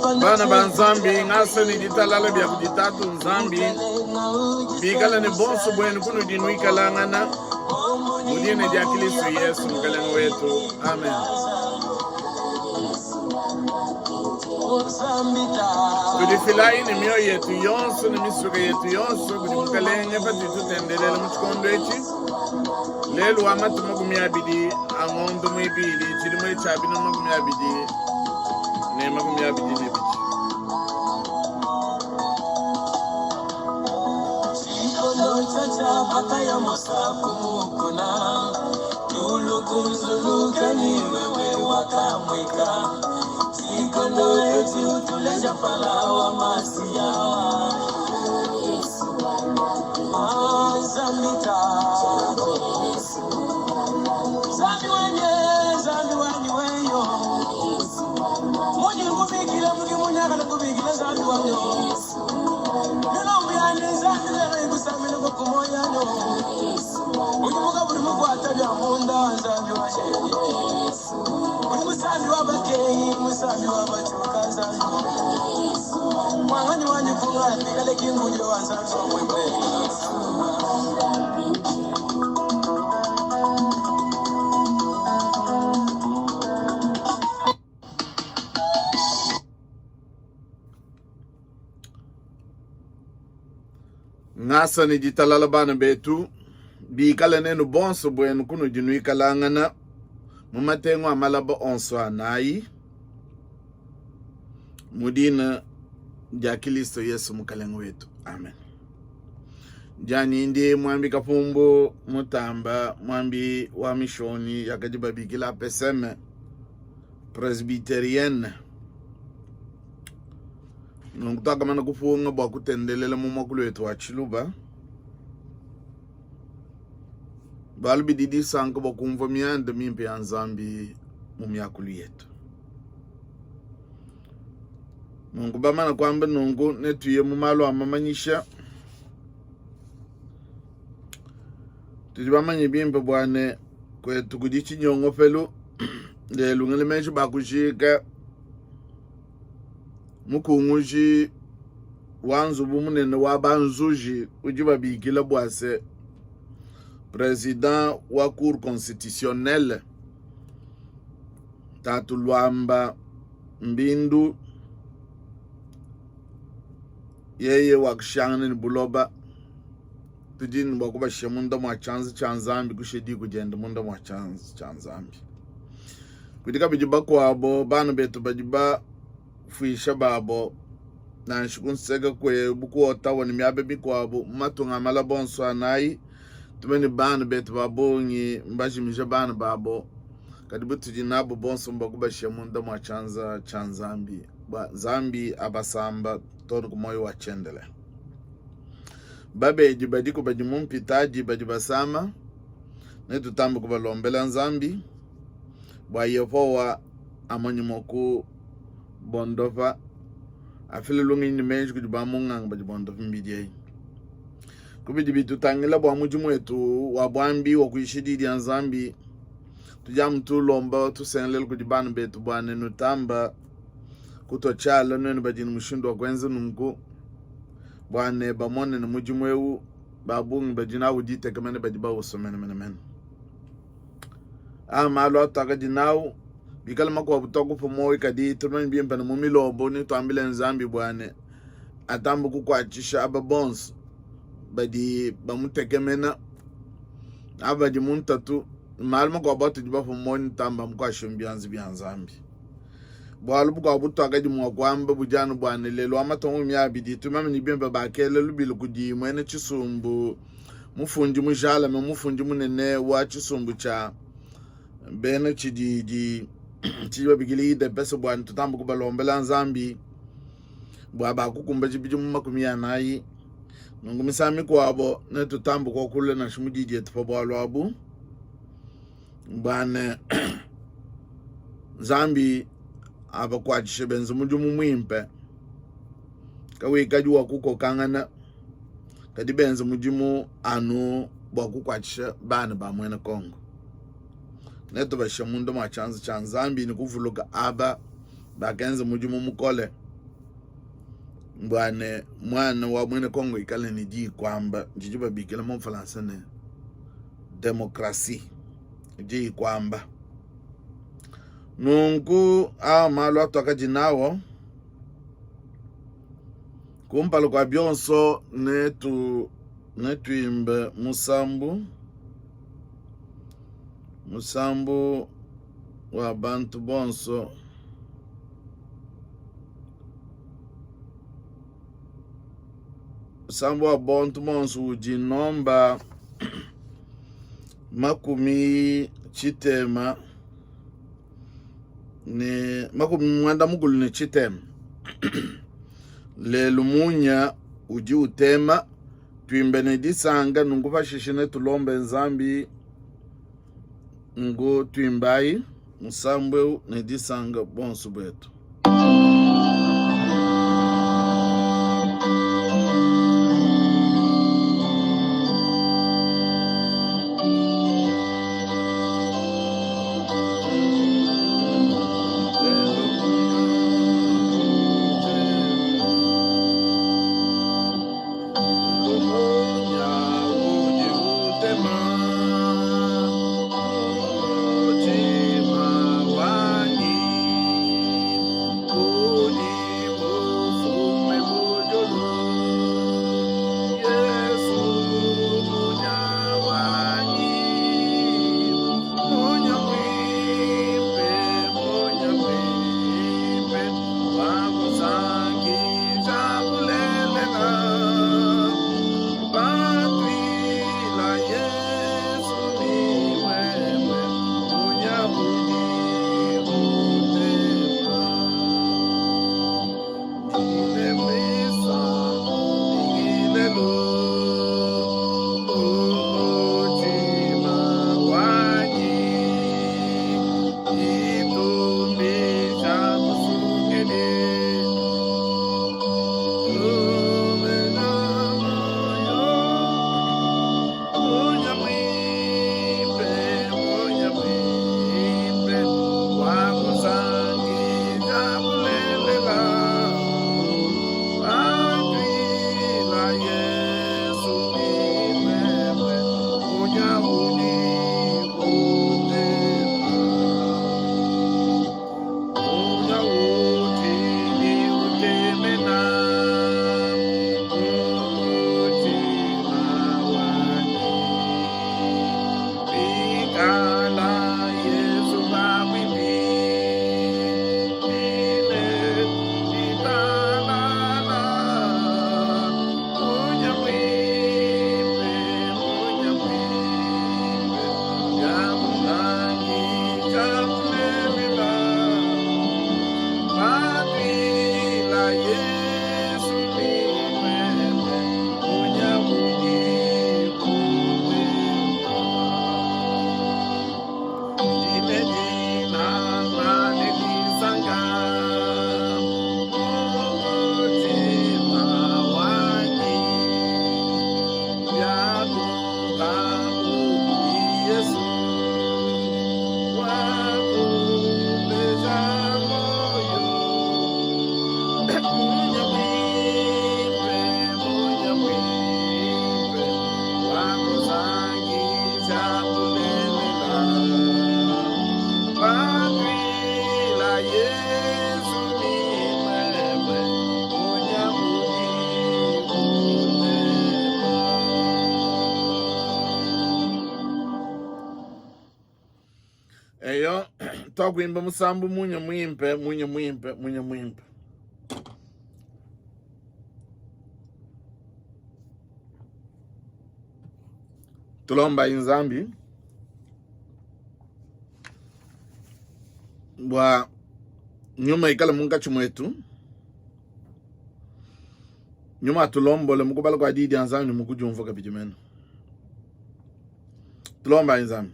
Bana banzambi ngasa ni ditalala bya kujitatu nzambi bikala ni bonso bwenu kuno dinuikala ngana mudine ja Kristo Yesu mkalengo wetu amen. Kudifilai ni mioyo yetu yonso ni misuka yetu yonso kudimkalenge pati tutendelele mchikondo echi lelu amatu magumi abidi angondo mwibili chiri mwe chabi na magumi abidi ne magumi abidi ne bichi chacha pataya mosaku mukuna lulu kumzuluka ni wewe wakamwika chikondo eti utuleja palawa masiyawa zamita zambi wanyi weyo mwenye kubikila mwenye munyakala kubikila zambi wanyo ngasa ni ditalala bana betu bi kala nenu bonso bwenu kuno jinui kalangana mumatengo amalaba onso anai mudina ja Kristo Yesu mkalengo wetu amen. Jani ndi mwambi kapumbo mutamba mwambi wa mishoni yakajiba bigila peseme presbyterienne nungutaka mana kufunga bwa kutendelela mumakulu wetu wa Chiluba balbi didi sanka bwa kumva mianda mimpi ya nzambi mumyakulu yetu nungu bamana kwamba nungu netuye mumalo amamanyisha tujibamanye bimpe bwane kwetu kudichi nyongo felu lelu ngele menshi bakushika mukunguji wanzu bumunene wabanzuji ujiba bigila bwase président wa cour constitutionnelle Tatu Lwamba Mbindu yeye wakishangane ni buloba tujini mwakuba shemunda mwa chanzambi kushedi kujenda munda mwa chanzambi kudika bijiba kwabo bana betu bajiba fuisha babo na nshukunsega kwe buku otawa ni miabe bikwabo matunga mala bonso anai tumeni bana betu babongi mbajimisha bana babo kadibu tujinabo bonso mbakuba shemunda mwa chanzambi zambi abasamba toru kumoyo wa chendele babe jibadiko bajimumpitaji bajibasama netu tambu kubalombela nzambi bwa yefowa amanyimoku bondofa afile lungi ni menji kujibamunga bajibondofa mbidiyei kubijibitu tangila bwa mujimu etu wabwambi wakuishididi ya nzambi tujamu tu lomba tu senlel kujibanu betu bwa nenu tamba kutochala nenu bajini mushindu wa kwenze nungu bwane bamone na mujimwewu babungi bajina wujite kamene bajiba usomene mene malo ataka jinawu bikala makwa butoku pomowi kadi turmani biyempa na mumilobo ni tuambile nzambi bwane atambu kukwachisha aba bons badi bamutekemena aba jimuntatu malo makwa batu jiba pomowi ni tamba mkwa shumbianzi bianzambi bwalu buka buto agaji mwa kwamba bujanu bwane lelo amatongo myabidi tumame ni bemba bakele lubilo kudi mwene chisumbu mufunji mujala me mufunji munene wa chisumbu cha bene chidi chiba bigili de pesa bwane tutambu kubalombela nzambi bwa bakukumba chibiji mumakumia nayi nungu misami kwabo ne tutambu kwa kule na shimujiji etufa bwalu abu bwane zambi aba kwachishe benzo mujumu mwimpe kawe kajua kuko kangana kadi benzo mujumu anu bwa kukwachishe bana ba mwena Kongo neto bashamundo ma chanzambi ni kuvuluka aba bagenza mujumu mukole mbwane mwana wa mwene Kongo ikale ni ji kwamba jijiba bikila mo Faransa ne demokrasi ji kwamba nungu malo atoka jinawo kumpalo kwa byonso netuimbe musambu wa bantu bonso musambu wa bantu bonso ujinomba makumi chitema ne makumi mwanda mugulu ne chitema lelu munya uji utema tuimbe ne disanga nunguva shishine tulombe nzambi ngo tuimbai musambwe ne disanga bonsu betu. Eyo twakwimba musambu munya mwimpe. Tulomba inzambi bwa nyuma ikala munga chumwetu nyuma tulombole mukubala kwa didi anzambi mukujumva kapijimeno. Tulomba inzambi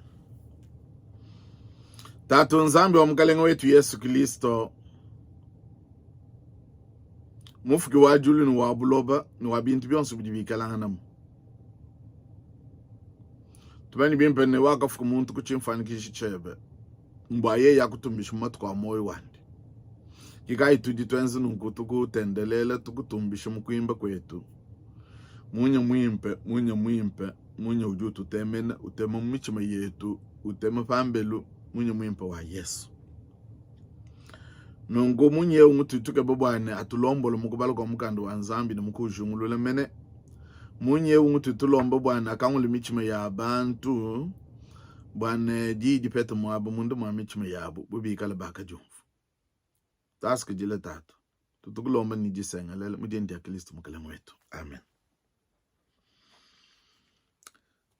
tatu nzambi wa mkalengo wetu Yesu Kristo mufuki wa julu ni wa buloba ni wa bintu byonsu bidibikalanga namu tubani bimpe ne waka fuku muntu kuchimfanikisha chebe mbaye yakutumbisha matu kwa moyo wandi Kikai tudi twenzi nunkutuku tendelele tukutumbisha mukuimba kwetu. Munya mwimpe, munya ujutu temena, utema michima yetu, utema pambelu, munya mwimpe wa Yesu. Nungu munye umututuke babwane atulombolo mukubalo kwa mukando wa Nzambi na mukujungulule mene. Munye umututulombo bwana akangule michima ya abantu. Bwana jiji pete mwabo mundu mwa michima yabo, bubi kala baka jumfu. Taske jile tatu. Tutukulomba ni jisenga lele mujendi ya Kristo mukale mwetu. Amen.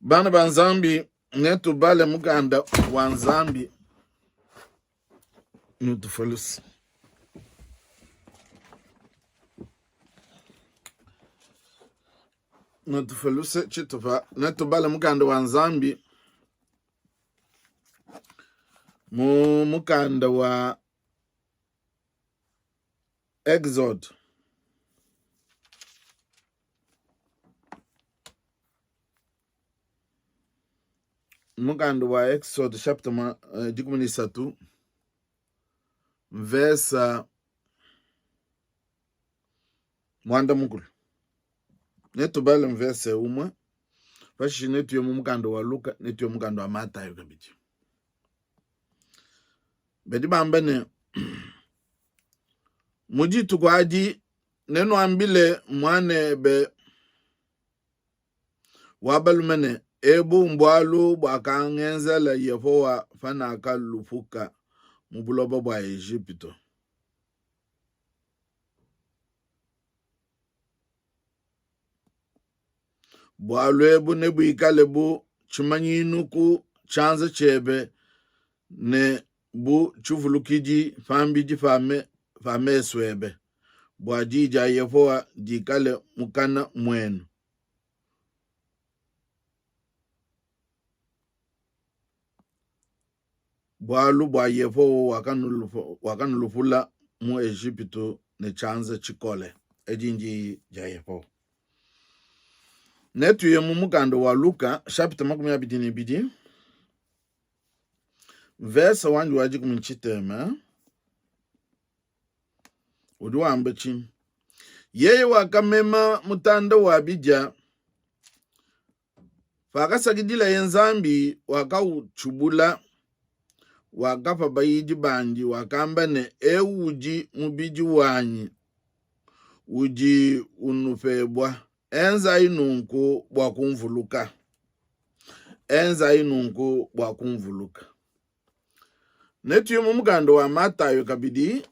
Bana banzambi netu bale mukanda wa Nzambi nutufalusi. Nutufalusi chitufa netu bale mukanda wa Nzambi mukanda wa Exode. Mukanda wa Exode chapter 13 verse mwanda mukulu. Netu bale verse umwe. Fashi netu yomu mukanda wa Luka, netu yomu mukanda wa Matayo kabiji. Bedi bambene mujitu kwa aji neno ambile mwane be wabalumene ebu mbwalu bwakangenzela Yehowa fana akalufuka mubulobo bwa Egypto. Bwalu ebu nebu ikalebu chumanyinuku chanza chebe ne bu chufulukiji fambiji fame swebe. Bwajija Yehowa jikale mukana mwenu. Bwalu bwa Yehowa wakanulufula mu Egypto ne chanza chikole. Ejinji ja Yehowa. Netu ye mukanda wa Luka chapter 12 verse wanji waji kuminchitema udu ambachi yeye wakamema mutanda wa bija fakasagidila yenzambi wakauchubula wakafa bayiji banji wakambane uji mubiji wanyi uji unufebwa enza inunku bwakumvuluka. Netu yumu mukando wa Matayo kabidi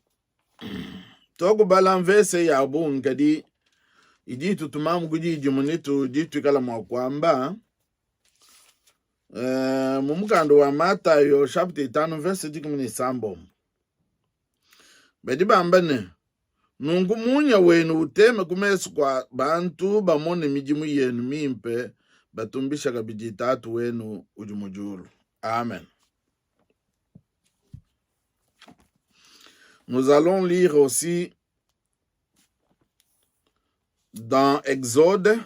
toku balamvese ya abu nkadi ijitu tumamu kujiji munitu jitu ikala mwakwamba mumukando wa Matayo chapter 5 verse 17. Bedi bambane nungu munya wenu uteme kumesu kwa bantu bamone mijimu yenu mimpe batumbisha kabidi tatu wenu ujumujulu. Amen. Nous allons lire aussi dans Exode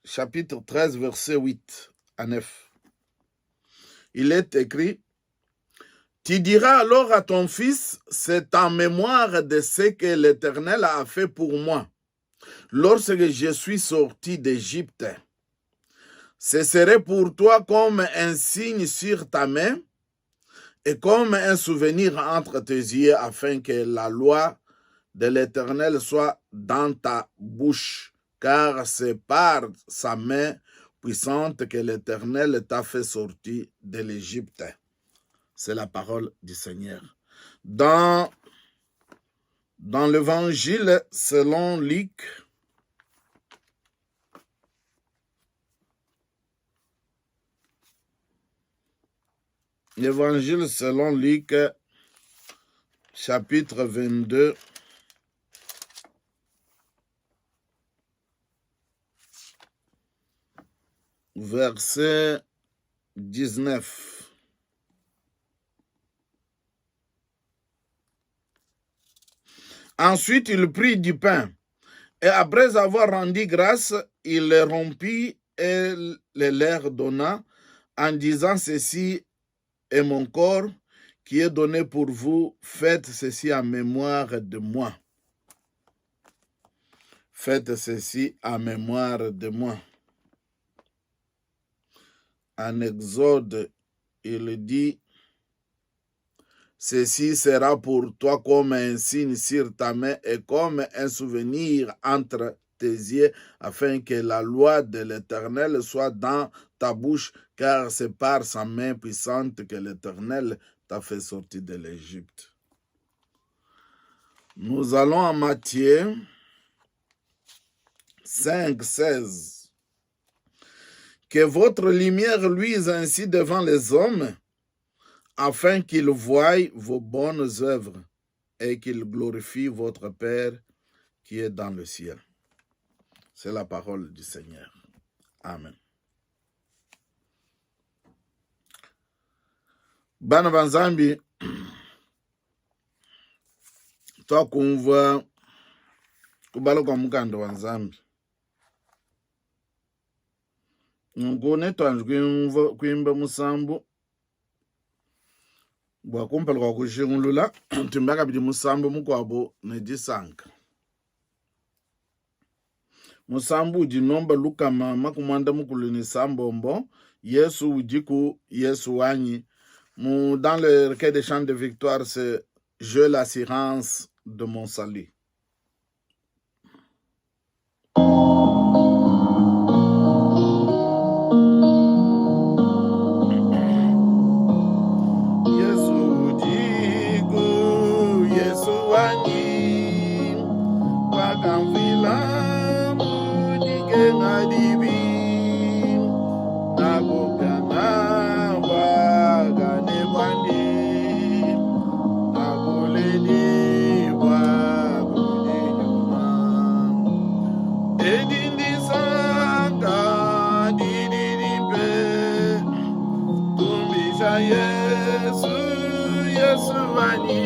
chapitre 13 verset 8 à 9. Il est écrit: tu diras alors à ton fils, c'est en mémoire de ce que l'Éternel a fait pour moi lorsque je suis sorti d'Égypte. Ce serait pour toi comme un signe sur ta main et comme un souvenir entre tes yeux, afin que la loi de l'Éternel soit dans ta bouche, car c'est par sa main puissante que l'Éternel t'a fait sortir de l'Égypte. C'est la parole du Seigneur. Dans l'évangile selon Luc, l'évangile selon Luc, chapitre 22, verset 19. Ensuite, il prit du pain, et après avoir rendu grâce, il le rompit et le leur donna En disant ceci est mon corps qui est donné pour vous, faites ceci en mémoire de moi. Faites ceci en mémoire de moi. En Exode, il dit, ceci sera pour toi comme un signe sur ta main et comme un souvenir entre tes yeux, afin que la loi de l'Éternel soit dans ta bouche, car c'est par sa main puissante que l'Éternel t'a fait sortir de l'Égypte. Nous allons à Matthieu 5, 16. Que votre lumière luise ainsi devant les hommes, afin qu'ils voient vos bonnes œuvres et qu'ils glorifient votre Père qui est dans le ciel. C'est la parole du Seigneur. Amen. Bana banzambi, twakumva kubala kwa mukanda wa Nzambi. Nkone twanjwe kwimba musambu bwa kumpala kwa kushingulula timbaka bidi musambu mukwabo nejisanka. Musambu ujinomba lukama makumanda mukulini sambombo Yesu ujiku Yesu wanyi. Dans le recueil des chants de victoire, c'est « J'ai l'assurance de mon salut ». Yesu jiku, Yesu wanyi, wakamvila mudike ngadibi, nakupyana wagane kwandi, nakuledi wagune nyuma. Edindi sanga didiripe, tumbisha Yesu, Yesu wanyi.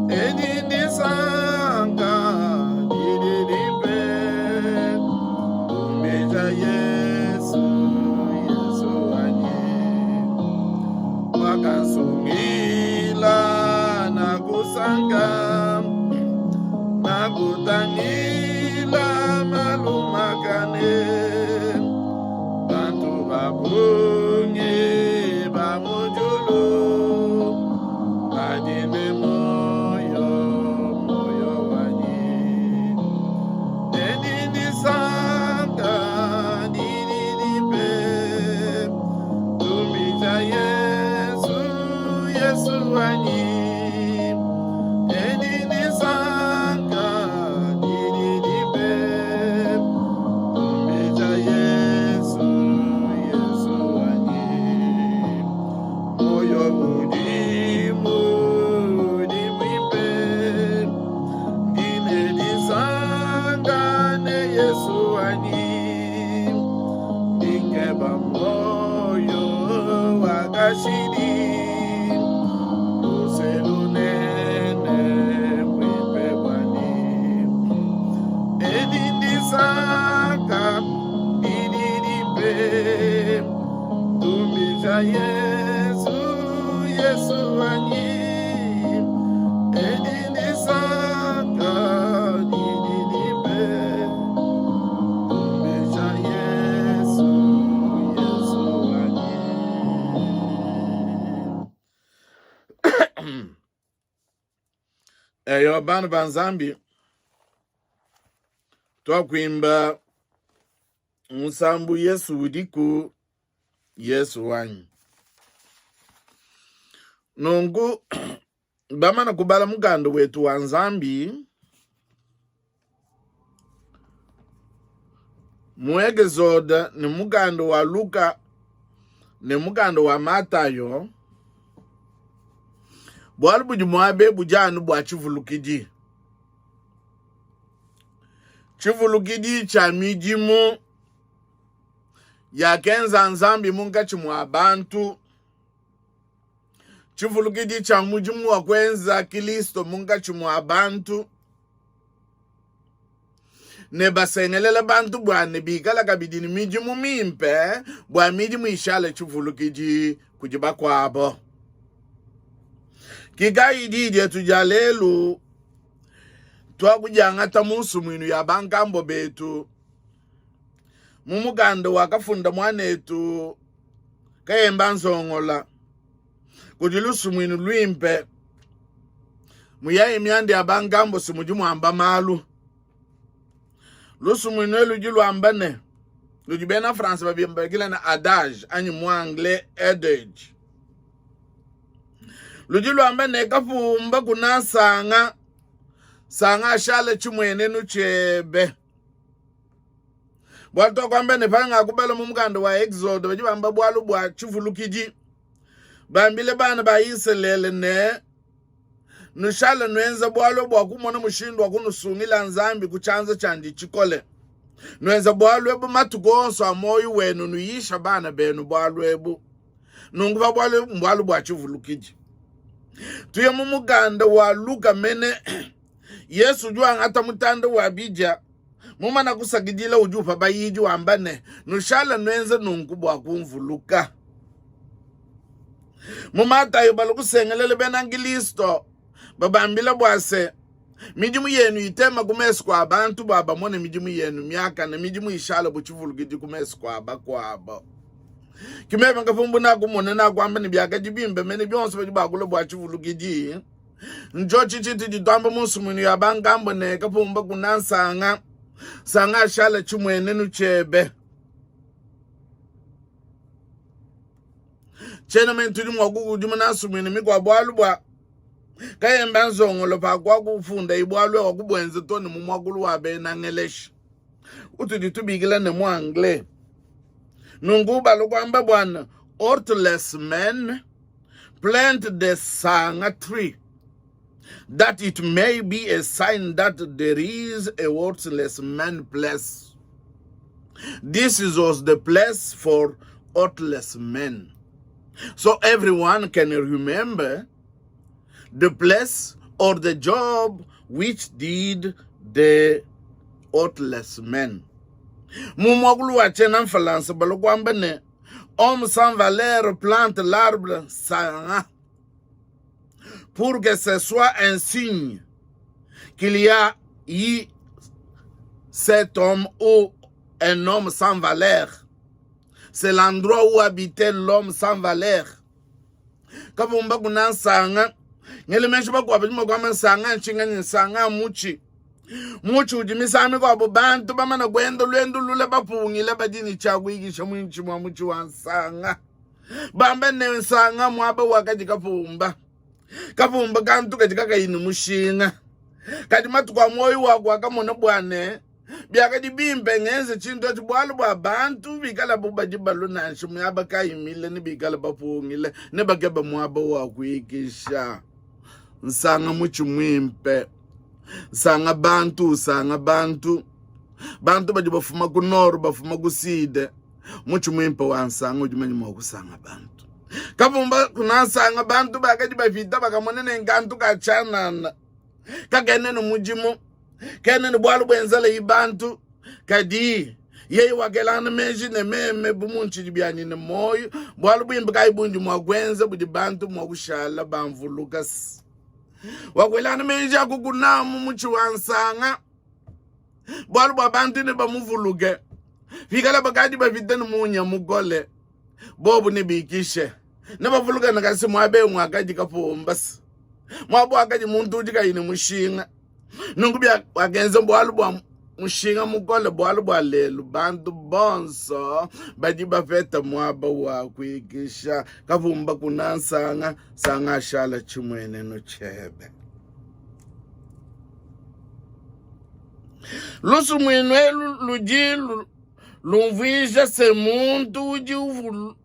Edindi sanga didiripe, tumbisha Yesu, Yesu wanyi. Wakasungila na kusanga, na kutangila malumakane, bantu babunye bamujulu, badine moyo wanyi. Edindi sanga didiripe, tumbisha Yesu, Yesu wanyi. Edindi sanga didiripe, tumbisha Yesu, Yesu wanyi. Moyo udimwipe, dinedi sanga ne Yesu wanyi. Ikeba moyo wakashidi, uselunene mwipe wani. Edindi sanga didiripe, tumbisha Yesu, Yesu wanyi. Edindi sanga didiripe, tumbisha Yesu, Yesu wanyi. Eyo bana banzambi, twakwimba musambu Yesu udiku Yesu wanyi. Nungu bamana kubala mugando wetu wa Nzambi, muegezoda ni mugando wa Luka ni mugando wa Matayo, bwali buji mwabe bujanu bwa chivulukidi. Chivulukidi cha mijimu ya kenza Nzambi munga chimwa bantu. Chivulukidi cha mujimu wa kwenza Kristo munga chimwa bantu. ne basengelela bantu bwane bikala kabidini miji mumimpe bwa miji muishala chuvulukiji kujiba kwabo. Kikaididye tujalelu twakujangata musu mwinu ya bankambo betu mumuganda wakafunda mwanetu kayemba nzongola kujilusu mwinu lwimpe muyayi myandi ya bankambo simuji mwamba malu lusu mwinu luji lwambane luji bena France babimbagila na adage anyi mwangle adage luji lwambane kafumba kuna sanga shale chumwene nuchebe bwato kwamba ne panga kubela mumuganda wa Exode baji bamba bwalu bwa chivulukiji bambile bana bayiselele ne nushale nwenza bwalu bwa kumona mushindwa kunusungila nzambi kuchanza chandi chikole nwenza bwalu ebu matugonso amoyo wenu nuyisha bana benu bwalu ebu nunguva bwalu bwa chivulukiji tuye mumuganda wa Luka mene Yesu jua ngata mutanda wa bija mumana kusagidila ujupa bayiji wambane nushala nwenze nunkubwa kumvuluka mumata yobalo kusengelele benangilisto babambila bwase mijimu yenu itema kumesi kwa abantu baba mone mijimu yenu miaka na mijimu ishala buchivulugiji kumesi kwa bakwabo kimeba ngafumbu na kumone na kwamba ni byaka jibimbe mene byonse bajibagule bwachivulugiji njochi chiti jitwamba musu mwinu ya bankambo ne kapumba kuna sanga shala chumwene nuchebe chena mentuli mwagugu jumana sumwene mikwa bwalu bwa kayemba nzongolo pa kwa kufunda ibwalu wa kubwenze toni mumwagulu wa bena ngeleshi utuditubigila ne mwangle nunguba lukwamba bwana orthless men plant the sanga tree that it may be a sign that there is a worthless man place. This was the place for worthless men. So everyone can remember the place or the job which did the worthless men. Mumwagulu wa chena mfalansa balokwamba ne homme sans valeur plante l'arbre sanga pour que ce soit un signe qu'il y a eu cet homme ou un homme sans valeur. C'est l'endroit où habitait l'homme sans valeur. Kabumba kuna sanga ngele mesho bakwa bimo kwa sanga nchinga sanga muchi ujimisami kwa bantu bamana gwendo lwendo lule bapungile badini chagwigisha mwinchi mwa muchi wa sanga bambe ne sanga mwaba wakajika pumba kapumba kantu kajika kaini mushinga kati matukwa moyo wako akamona bwane byakadi bimbe ngeze chinto chibwalu bwa bantu bikala bubajibalu nansho myaba kayimile ni bikala bapungile ne bakeba mwaba wakwikisha nsanga muchi mwimpe sanga bantu bajibafuma ku noro bafuma ku side muchi mwimpe wansanga ujimanyi mwa kusanga bantu kapumba kunasanga bantu bakadi bafita bakamonene ngantu kachanana kagene no mujimu kene no bwalu bwenzale ibantu kadi yeyi wakelana meji ne meme bumunchi jibyani ne moyo bwalu bwimbe kaibunji mwa gwenze budi bantu mwa kushala bamvulukas wakwelana meji akukunamu muchi wansanga bwalu bwa bantu ne bamuvuluge fikala bakadi bafita ne munya mugole bobu ne bikishe ne bavuluga nakasi mwabe mwakaji kapombas mwabo akaji muntu ujika ine mushinga nungubya wagenze bwalu bwa mushinga mugole bwalu bwa lelu bantu bonso baji bafeta mwaba wakwikisha kavumba kuna sanga shala chumwene no chebe lusu mwene lujilu lumvisha se muntu ujivulu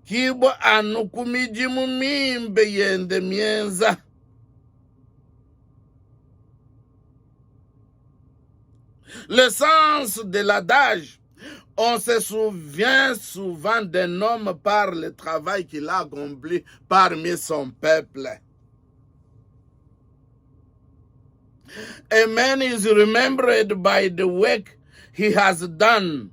kibo anu kumijimu mimbe yende mienza le sens de l'adage on se souvient souvent d'un homme par le travail qu'il a accompli parmi son peuple. A man is remembered by the work he has done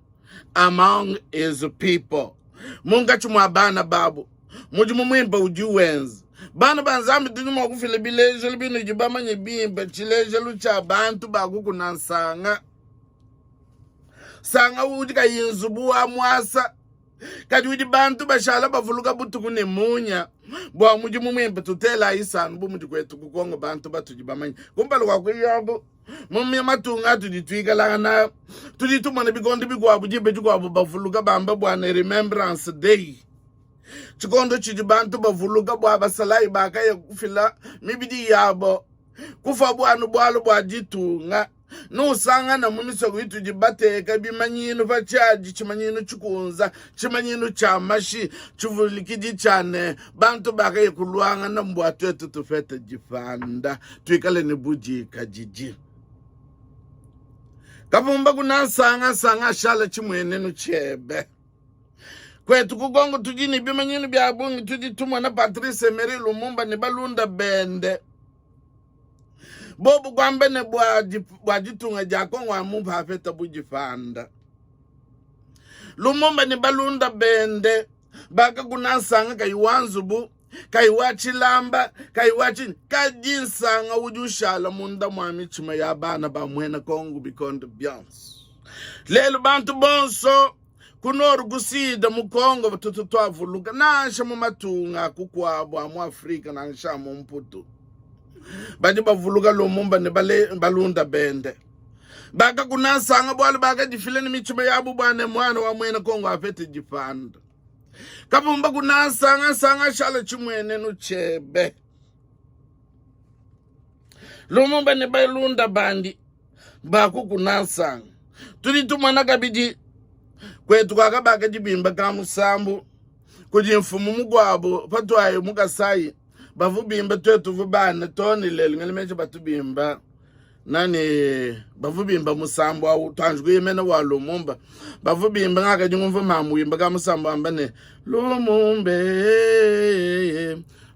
among his people. Munga chumwa bana babu. Mujimu mwimba ujuwenzi. Bana banzambi tunuma kufile bileje libinu jibama nyebimba chileje lucha bantu baguku na sanga. Sanga ujika yinzubu wa mwasa. Kati widi bantu bashala bavuluka butuku ne munya. Bwa mujimu mwimba tutela isanu bu mujikwetu kukongo bantu batu jibama nye. Kumpalo kwa kuyabu. Mumya matunga tuditwiga lana. Tuditumane bikondi bigwabu jibe jigwabu bavuluka bamba bwane remembrance day. Chikondo chijibantu bavuluka bwa basalai baka ya kufila mibidi yabo kufa bwanu bwalo bwa jitunga nusanga na muniso kwitu jibateka bimanyino bachaji chimanyino chikunza chimanyino cha mashi chuvulikidi chane bantu baka ya kulwanga na mbwatu yetu tufete jifanda tuikale ni buji kajiji kapumba kuna sanga shala chimwene nuchebe kwetu kugongo tujini bimanyini bya bungi tujitumwa na Patrice Emery Lumumba ni balunda bende bobu kwambe ne bwa jitunga jako ngwa mumba hafeta bujifanda Lumumba ni balunda bende baka kunasanga kaiwanzubu kaiwachilamba kaiwachi kajinsanga ujushala munda mwami chima ya bana ba mwena Kongo bikondo byansi lelo bantu bonso kunoru kusida mukongo batutu twavuluka nansha mu matunga kukwabo amu Afrika nansha mu mputu banje bavuluka Lumumba ne balunda bende baka kunasanga bwali baka jifile ni michima yabu bwane mwana wa mwena Kongo afete jifanda kapumba kunasanga shala chimwene nuchebe Lumumba ne balunda bandi baku kunasanga tulitumana kabiji kwetu kakabaka jibimba kamusambu kujimfumu mugwabo patwayo mukasayi bavubimba twetu vubana toni lelo ngelimeche batubimba nani bavubimba musambu au twanjwe yemena wa Lumumba bavubimba ngaka jingumva mamuyimba kamusambu ambane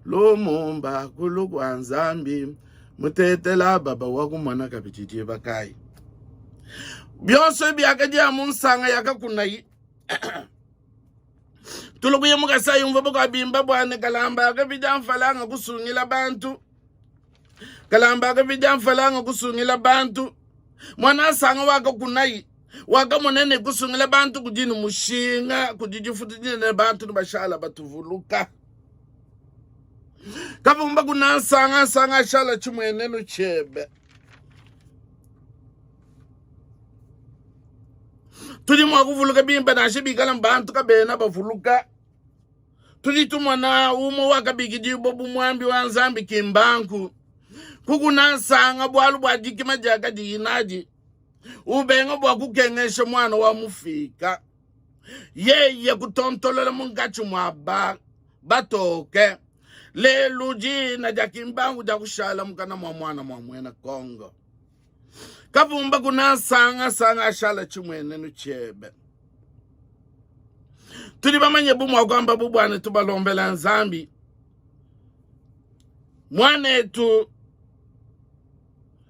Lumumba kulukwa nzambi mutetela baba wakumana kabijije bakai byose byakaja munsanga yakakunayi tulukuye mukasayi umva baka bimba bwane kalamba akabija mfalanga kusungila bantu mwana sanga wakakunayi wakamonene kusungila bantu kujini mushinga kujijifutijine ne bantu bashala batuvuluka kapumba kunasanga shala chimwene nuchebe tulimwa kuvuluka bimba nashibikala mbantu kabena bavuluka tulitumwa na umo wakabikiji bobu mwambi wa nzambi kimbanku kukunasanga bwalu bwajiki majaka diinaji ubenga bwakukengesha mwana wa mufika yeye kutontolola mungachu mwaba batoke lelu jina jakimbangu jakushala mukana mwa mwana mwa mwena Kongo kapumba kunasanga shala chimwene nuchebe tuli bamanye bumwa kwamba bubwane tubalombela nzambi mwanetu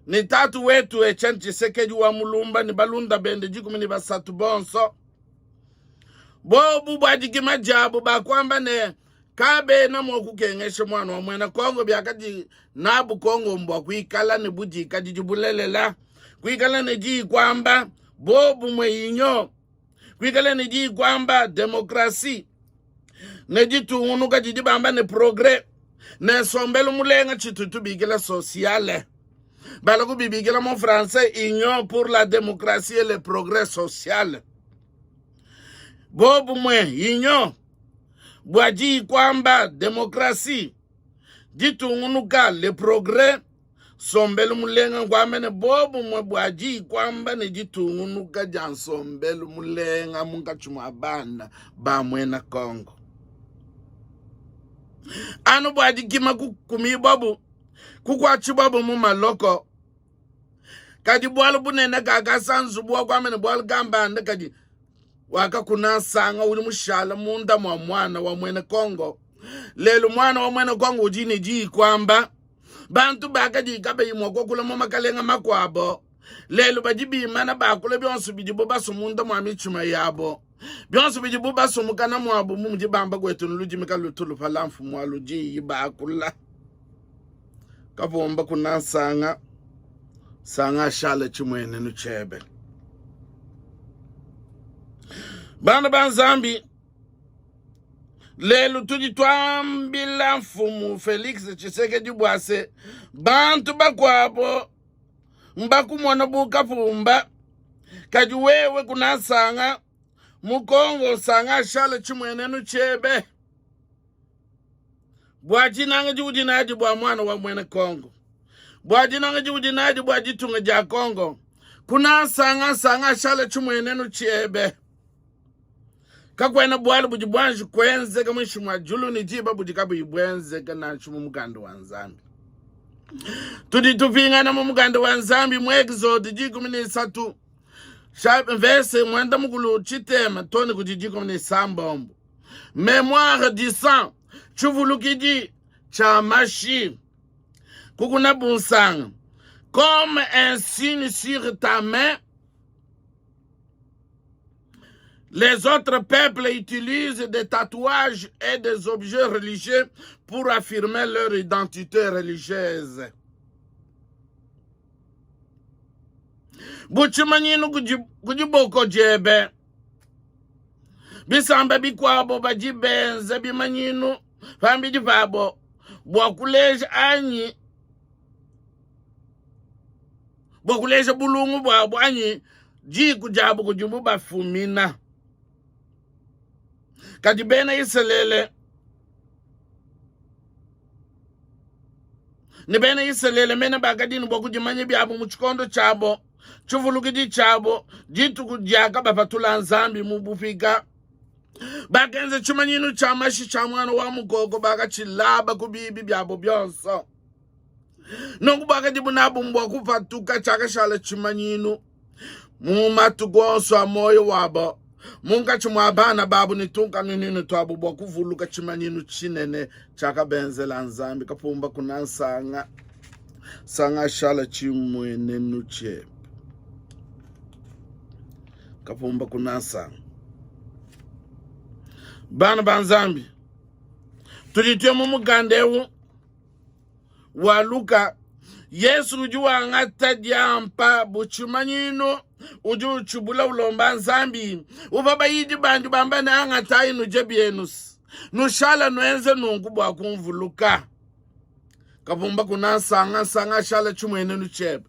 ni tatu wetu echanti sekeji wa mulumba ni balunda bende jikumi ni basatu bonso bobu bwajiki majabu bakwamba ne kabe na mwakukengesha mwana wa mwena Kongo byakati nabu Kongo mbwa kuikala ni buji kajijubulelela kuikala neji kwamba bobu mweinyo kuikala neji kwamba demokrasi neji tuunuka jijibamba ne progres ne sombelu mulenga chitutu bigela sociale balaku bibigela mon français union pour la démocratie et le progrès social bobu mwe union bwaji kwamba demokrasi jituunuka le progrès sombelu mulenga kwamene bobu mwe bwaji kwamba ne jitungunuka jansombelu mulenga munkachuma abana ba mwena Kongo anu bwaji kima kukumi bobu kukwachi bobu mu maloko kadi bwalu bunene kakasanzu bwa kwamene bwalu gambande kadi waka kunasanga uli mushala munda mwana wa mwena Kongo lelo mwana wa mwena Kongo ujini ji kwamba bantu bakadi kabe yimoko kula mo makalenga makwabo lelo bajibi mana bakule byonso bijibo basumunda mwami chuma yabo byonso bijibo basumukana mwabo mumjibamba kwetu nulujimika lutulu palamfu mwaluji yibakula kapomba kuna sanga shala chimwene nuchebe bana banzambi lelo tujitwambila mfumu Felix Tshisekedi bwase bantu bakwabo mbakumona bukapumba kadi wewe kunasanga mukongo sanga shala chimwene nuchebe bwajinanga judinaji bwa mwana wa mwene Kongo bwajinanga judinaji bwajitunga ja Kongo kunasanga shala chimwene nuchebe kakwena bwali bujibwanji kwenze kamwishi mwa julu ni jiba bujikabu ibwenze kana chumu muganda wa Nzambi tuditupingana mu muganda wa Nzambi mu Exode 13 verse mwenda mukulu chitema toni kujijiko ni sambombo mémoire du sang chuvulukiji cha mashi kukuna bunsanga comme un signe sur ta main. Les autres peuples utilisent des tatouages et des objets religieux pour affirmer leur identité religieuse. Buchimanyinu kujiboko jebe. Bisamba bikwabo bajibenze bimanyinu. Fambi jifabo. Bwakuleja anyi. Bwakuleja bulungu bwabo anyi. Jiku jabu kujibu bafumina. Kadi bena iselele ni bena iselele mena bakadini bokujimanye byabo muchikondo chabo chuvulukidi chabo jitu kujaka bapatula Nzambi mubufika bakenze chimanyinu chamashi cha mwana wa mugogo bakachilaba kubibi byabo byonso nongu bakadibu nabo mbokupatuka chakashala chimanyinu mumatugonso amoyo wabo munga chumwabana babu nitunka nini twabu bwakuvuluka chimanyinu chinene chakabenzela Nzambi kapumba kuna sanga shala chimwene nuche kapumba kuna sanga bana banzambi tulitie mu mugandewu wa Luka Yesu ujuwa ngata diampa buchimanyinu uju chubula ulomba Nzambi ubaba yidi bandu bamba na ngata inu jebienus nushala nuenze nungu bwa kumvuluka kapumba kuna sanga shala chumwene nuchebe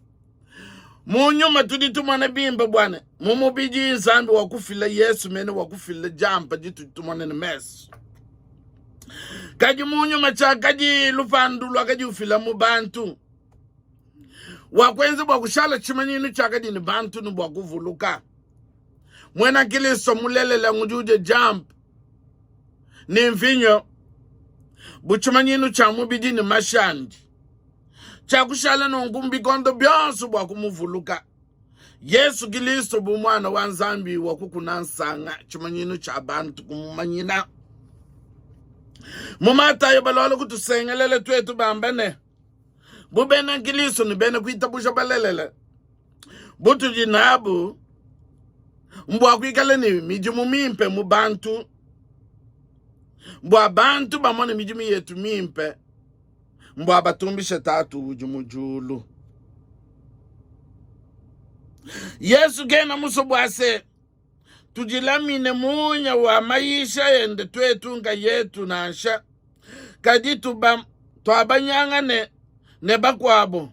munyuma tuditumana bimba bwana mumubiji Nzambi wakufila Yesu mene wakufila jampa jitu tumana ni mesu kaji munyuma cha kaji lufandu wakaji ufila mubantu wakwenze bwakushala chimanyinu chakadi ni bantu ni bwakuvuluka mwena kiliso mulelele ngujuje jump ni mvinyo buchimanyinu cha mubidi ni mashandi chakushala nongumbi kondo byonso bwakumuvuluka Yesu Kilisto bumwana wa Nzambi wakukunansanga chimanyinu cha bantu kumumanyina mumatayo balolo kutusengelele twetu bambene bubena Kilisto ni bene kuitabusha balelele butu jinabu mbwa kuikale ni mijumu mimpe mubantu mbwa bantu bamone mijumu yetu mimpe mbwa batumbishe tatu ujumujulu Yesu gena muso bwase tujilamine munya wa maisha yende twetunga yetu nasha kaditu twabanyangane ne bakwabo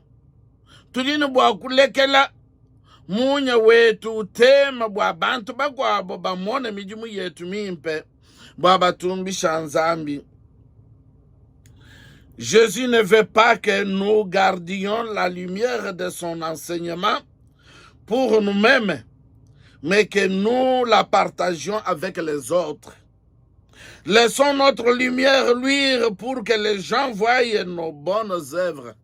tulini bwa kulekela munya wetu tema bwa bantu bakwabo bamone mijumu yetu mimpe bwa batumbisha Nzambi. Jésus ne veut pas que nous gardions la lumière de son enseignement pour nous-mêmes, mais que nous la partagions avec les autres. Laissons notre lumière luire pour que les gens voient nos bonnes œuvres.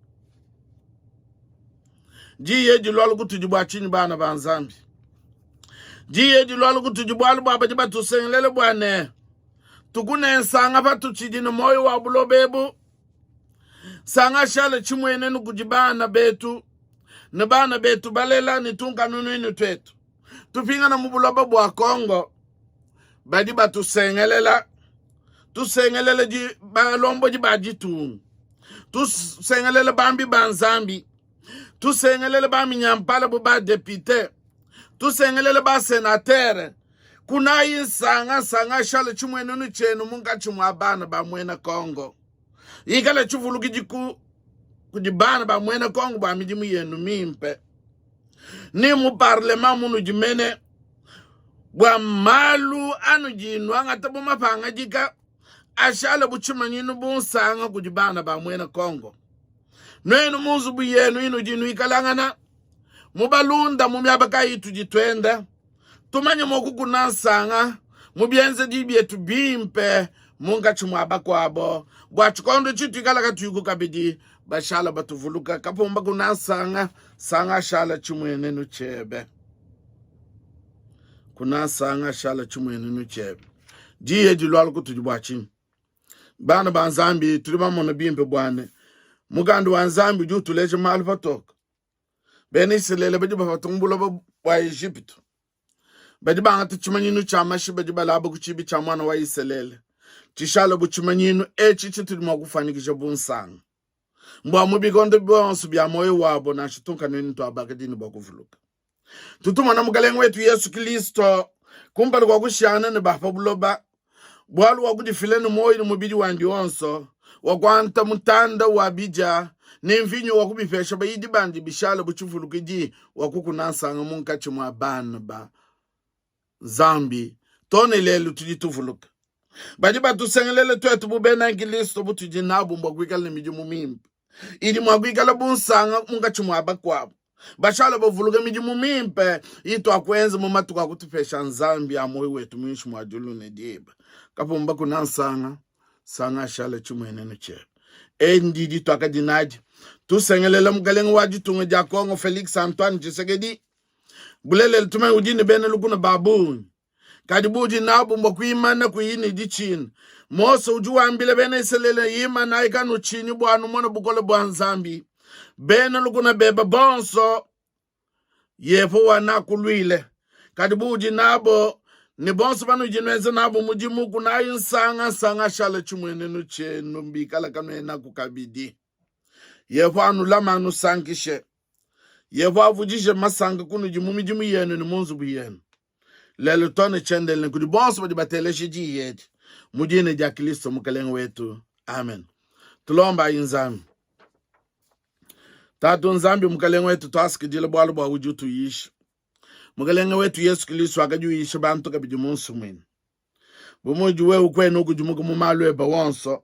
Diye di lolu kutujibwa chini bana banzambi. Diye di lolu kutujibwa baba jiba tusengelele bwane. Tukune nsanga pa tuchidini moyo wa bulobebu. sanga shala chimwene nukujibana betu ne bana betu balela ni tunka nunu twetu tupinga na mubuloba bwa Kongo badi batusengelela tusengelele ji balombo ji bajitu tusengelele bambi banzambi tusengelele bami nyampala buba depute tusengelele ba senatere kunayi sanga shala chimwene nu chenu munga chimwa bana ba mwena Kongo ikala chuvuluki jiku kujibana ba mwena Kongo ba mijimu yenu mimpe ni mu parlement munu jimene bwa malu anu jinu angata buma panga jika ashala buchimanyinu bunsanga kujibana ba mwena Kongo nwenu muzubu yenu inu jinu ikalangana mubalunda mumyabaka itu jitwenda tumanye mokuku nansanga mubyenze dibyetu bimpe munga chumwaba kwabo bwachikondo chitu ikalaka tuyuku kabidi bashala batuvuluka kapomba kunansanga sanga shala chumwene nuchebe kunansanga shala chumwene nuchebe jiye jilwala kutujibwachi bana banzambi tuliba mona bimpe bwane mugandu wanzambi ju tuleje malu patoka beni selele bedi bafatumbulo wa Egypt bedi banga tuchimanyinu chamashi bedi balabo kuchibi chamwana wa Iselele chishala buchimanyinu echichi tulimo kufanikisha bunsanga mbwa mubigondo bonsu bya moyo wabo na shitunka nini to abakadini bakuvuluka tutuma na mugalengo wetu Yesu Kristo kumbali kwa kushana ne bafabuloba bwalu wa kudifilene moyo ni mubidi wandi onso wakwanta mutanda wa bija nemvinyo wakubifesha bayidi bandi bishala buchuvuluka ji wakukunansanga munka chimwa bana ba zambi tone lelu tujituvuluka badi batusengelele twetu bubena ngilisto butujinabu mbwakwikala mijimu mimpi ili mwakwikala bunsanga munga chimwa bakwabo bashala bavuluka mijimu mimpe itu akwenza mumatu kwa kutufesha nzambi ya moyo wetu mwishu mwadulu ne diba kapomba kunansanga sanga shala chimwene nuchebe endidi twakadinaji tusengelela mugalengo waji tunga ja Kongo Felix Antoine Tshisekedi bulele tume ujini bene lukuna babu kadibuji nabu mbakuimana kuyini dichini moso ujuwa ambile bene iselele yima na ikanu chini bwanu mwana bukole bwanzambi bene lukuna beba bonso yepo wanakulwile kadibuji nabo ni bonso banu jinweze nabo mujimu kuna sanga shala chumwene nuche numbikala kanwena kukabidi yepo anulama anusankishe yepo avujishe masanga kunu jimu yenu ni munzu yenu lelo tone chendele kudi bonso badi bateleshi ji yedi mujine ja Kristo mukalengo wetu amen tulomba inzambi tatu nzambi mukalengo wetu twasikidile bwalo bwa ujutu yishi mukalengo wetu Yesu Kristo akaju yishi bantu kabidi munsu mwini bumuju we ukwenu ukujumuka mumalu eba wonso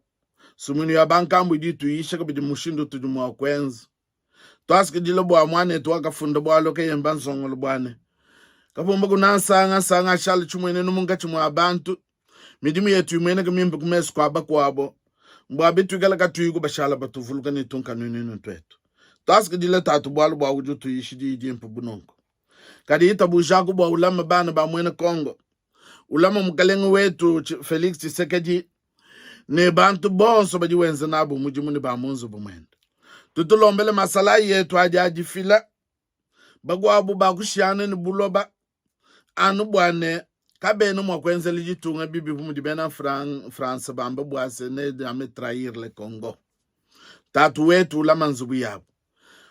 sumuni ya bankambu ditu yishi kabidi mushindu tujumu wa kwenzi twasikidile bwa mwane twakafunda bwalo kayemba nsongolo bwane kapomba kunansanga shala chumwene numunga chumwa abantu midimu yetu imwene kamimbe kumesu kwaba kwabo mbwa bitu ikala katuyuku bashala batuvuluka nitunka nini twetu twasikidile tatu bwalo bwa ujutu yishi di mpu bunongo kadi itabujaku bwa ulama bana ba mwene Kongo ulama mukalengo wetu Felix Tshisekedi ne bantu bonso badi wenze nabo mujimu ni ba munzu bumwenda tutulombele masala yetu ajaji fila bagwabu bakushane ni buloba anu bwane kabene mwakwenze lijitunga bibi humudibena France bamba bwase ne dame trahir le Congo tatu wetu ulama nzubu yabo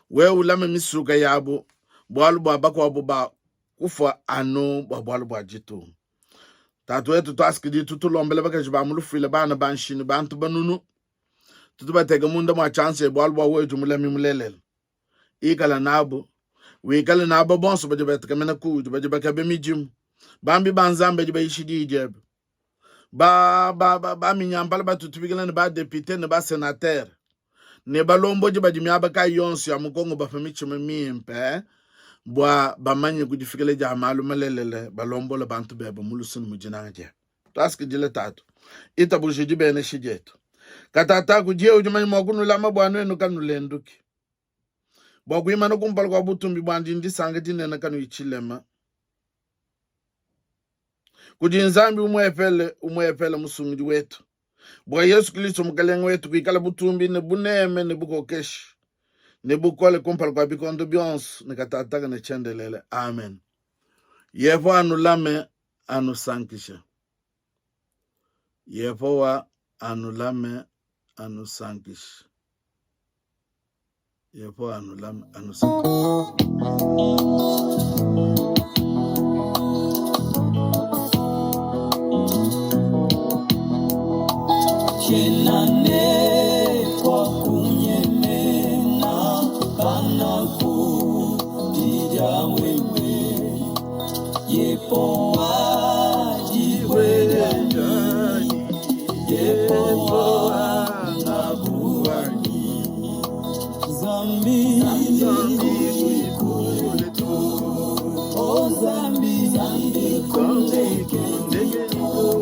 we ulama misuka yabo bwalu baba kwa buba kufa anu bwalu bwajitu tatu wetu twaskidi tutulombele bakajiba mulufile bana banshini bantu banunu tutubatega munda mwa chance bwalu bwa wetu mulemi mulelele ikala nabo wikala nabo bonso bajibatka mena kuju bajibaka bemijimu bambi banzambe jiba ishidi ijebe ba minyambala batutubigala ne ba depute ne ba senateur ne balombo jiba jimyaba ka yonso ya mukongo ba famichime mimpe bwa bamanye kujifikele ja malu malelele balombo le bantu bebe mulusun mujinanje task jile tatu itabushi jibene shijetu katata kujie ujumani mwakunu lama bwanu enu kanu lenduki bwakuima no kumpala kwa butumbi bwandi ndisanga tinena kanu ichilema kujinzambi umwepele musungi wetu Bwa Yesu Kristo mukalenga wetu kuikala butumbi ne buneme ne bukokeshi ne bukole kumpala kwa bikondo byonso ne katataga ne chendelele. Amen. Yevo anulame anusankishe. Yehowa anulame anusankishe. Yehowa anulame anusankishe. Chenane kwa kunyemena kana kudia wewe yepo wajiwe yepo anabuani zambi kuletu o zambi kundekendekeniko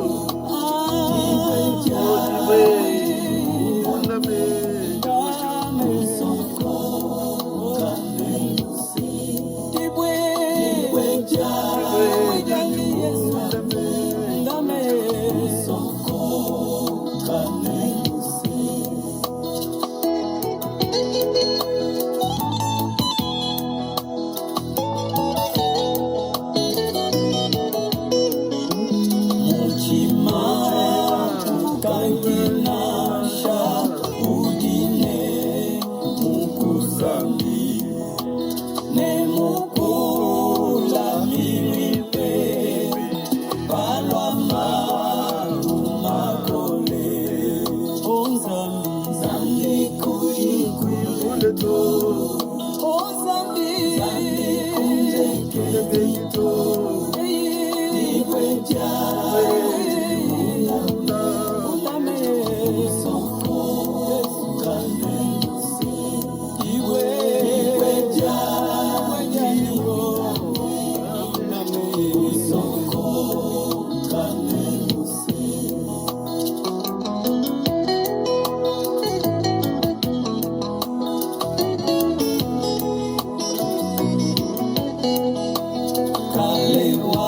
Hallelujah.